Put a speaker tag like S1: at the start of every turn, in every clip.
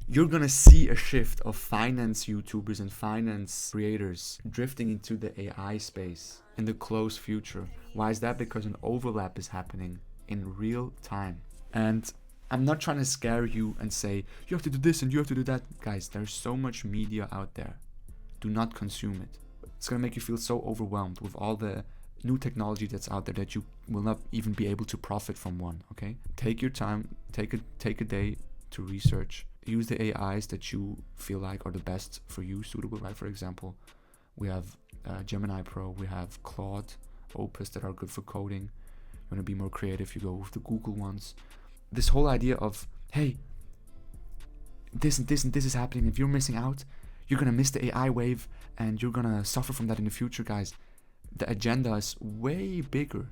S1: you're gonna see a shift of finance YouTubers and finance creators drifting into the AI space in the close future. Why is that? Because an overlap is happening in real time. And I'm not trying to scare you and say, you have to do this and you have to do that. Guys, there's so much media out there. Do not consume it. It's gonna make you feel so overwhelmed with all the new technology that's out there that you will not even be able to profit from one, okay? Take your time, take a day to research. Use the AIs that you feel like are the best for you, suitable, right? For example, we have Gemini Pro, we have Claude, Opus that are good for coding. You want to be more creative, you go with the Google ones. This whole idea of, hey, this and this and this is happening. If you're missing out, you're going to miss the AI wave and you're going to suffer from that in the future, guys. The agenda is way bigger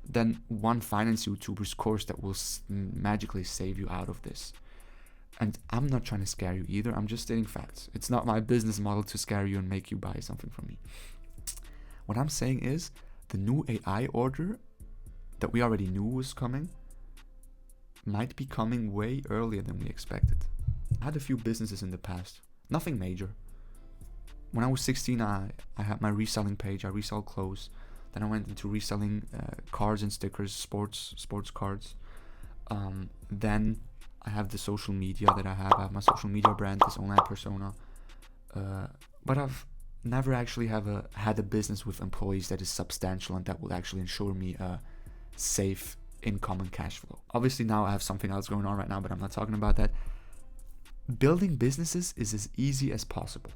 S1: than one finance YouTuber's course that will magically save you out of this. And I'm not trying to scare you either. I'm just stating facts. It's not my business model to scare you and make you buy something from me. What I'm saying is the new AI order that we already knew was coming might be coming way earlier than we expected. I had a few businesses in the past. Nothing major. When I was 16, I had my reselling page. I resell clothes. Then I went into reselling cards and stickers, sports cards. Then I have the social media that I have my social media brand, this online persona. But I've never actually had a business with employees that is substantial and that will actually ensure me a safe income and cash flow. Obviously now I have something else going on right now, but I'm not talking about that. Building businesses is as easy as possible.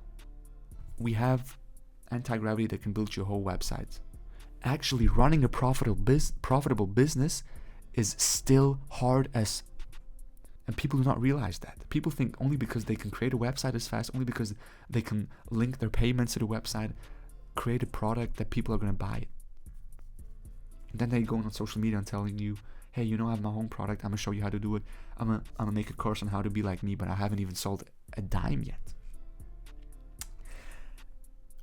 S1: We have anti-gravity that can build your whole website. Actually running a profitable business is still hard as, and people do not realize that. People think only because they can create a website as fast, only because they can link their payments to the website, create a product that people are going to buy it. And then they go on social media and telling you, hey, I have my own product. I'm going to show you how to do it. I'm going to make a course on how to be like me, but I haven't even sold a dime yet.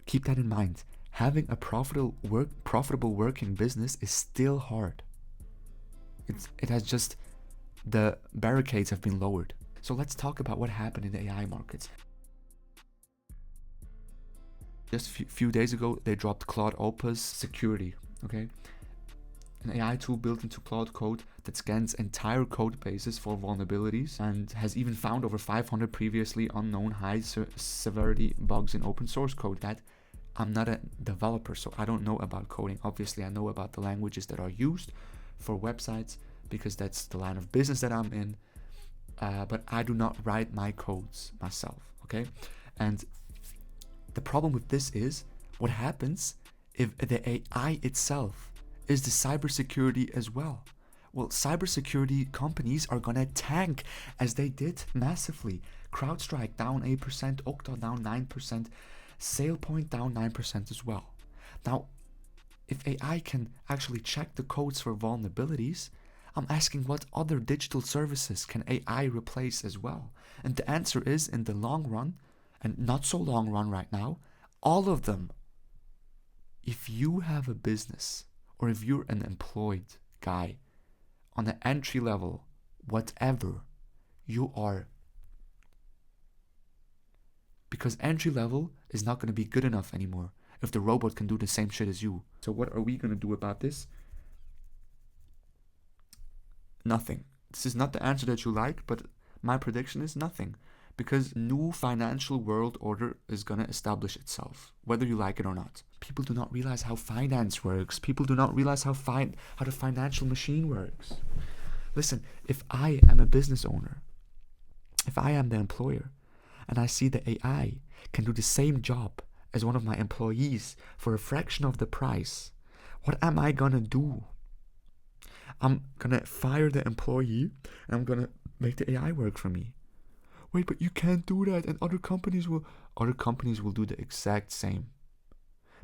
S1: Keep that in mind. Having a profitable working business is still hard. It has just, the barricades have been lowered. So let's talk about what happened in the AI markets. Just a few days ago, they dropped Claude Opus Security, okay? An AI tool built into Claude Code that scans entire code bases for vulnerabilities and has even found over 500 previously unknown high severity bugs in open source code. That I'm not a developer, so I don't know about coding. Obviously, I know about the languages that are used for websites because that's the line of business that I'm in. But I do not write my codes myself, okay? And the problem with this is what happens if the AI itself is the cybersecurity as well. Well, cybersecurity companies are gonna tank as they did massively. CrowdStrike down 8%, Okta down 9%, SailPoint down 9% as well. Now, if AI can actually check the codes for vulnerabilities, I'm asking what other digital services can AI replace as well? And the answer is, in the long run, and not so long run right now, all of them. If you have a business, or if you're an employed guy on an entry level, whatever, you are. Because entry level is not going to be good enough anymore if the robot can do the same shit as you. So what are we going to do about this? Nothing. This is not the answer that you like, but my prediction is nothing. Because new financial world order is going to establish itself, whether you like it or not. People do not realize how finance works. People do not realize how the financial machine works. Listen, if I am a business owner, if I am the employer, and I see the AI can do the same job as one of my employees for a fraction of the price, what am I gonna do? I'm gonna fire the employee and I'm gonna make the AI work for me. Wait, but you can't do that, and other companies will do the exact same.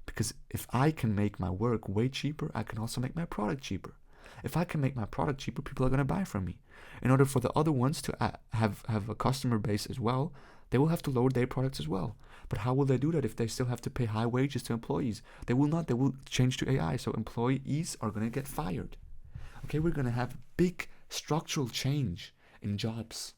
S1: Because if I can make my work way cheaper, I can also make my product cheaper. If I can make my product cheaper, people are going to buy from me. In order for the other ones to have a customer base as well, they will have to lower their products as well. But how will they do that if they still have to pay high wages to employees? They will not. They will change to AI. So employees are going to get fired. Okay, we're going to have big structural change in jobs.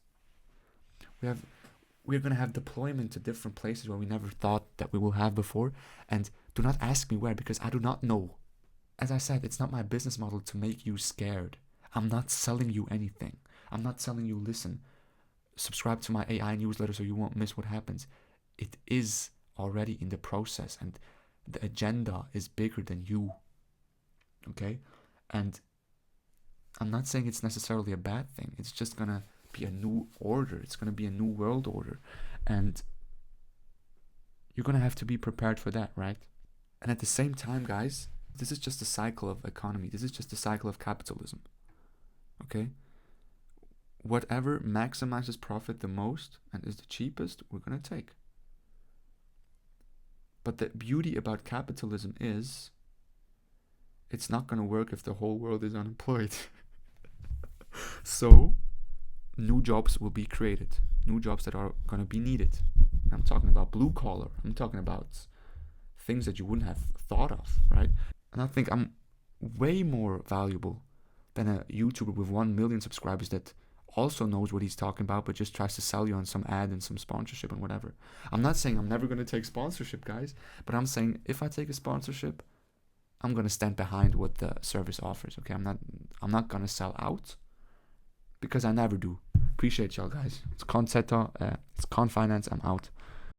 S1: we're going to have deployment to different places where we never thought that we will have before. And do not ask me where, because I do not know. As I said, it's not my business model to make you scared. I'm not selling you anything. I'm not telling you, listen, subscribe to my AI newsletter so you won't miss what happens. It is already in the process, and the agenda is bigger than you. Okay? And I'm not saying it's necessarily a bad thing. It's just going to be a new order. It's going to be a new world order. And you're going to have to be prepared for that, right? And at the same time, guys, this is just a cycle of economy. This is just a cycle of capitalism. Okay? Whatever maximizes profit the most and is the cheapest, we're going to take. But the beauty about capitalism is it's not going to work if the whole world is unemployed. So, new jobs will be created. New jobs that are going to be needed. I'm talking about blue collar. I'm talking about things that you wouldn't have thought of, right? And I think I'm way more valuable than a YouTuber with 1 million subscribers that also knows what he's talking about, but just tries to sell you on some ad and some sponsorship and whatever. I'm not saying I'm never going to take sponsorship, guys, but I'm saying if I take a sponsorship, I'm going to stand behind what the service offers, okay? I'm not going to sell out, because I never do. Appreciate y'all, guys. It's Kaanfinance. I'm out.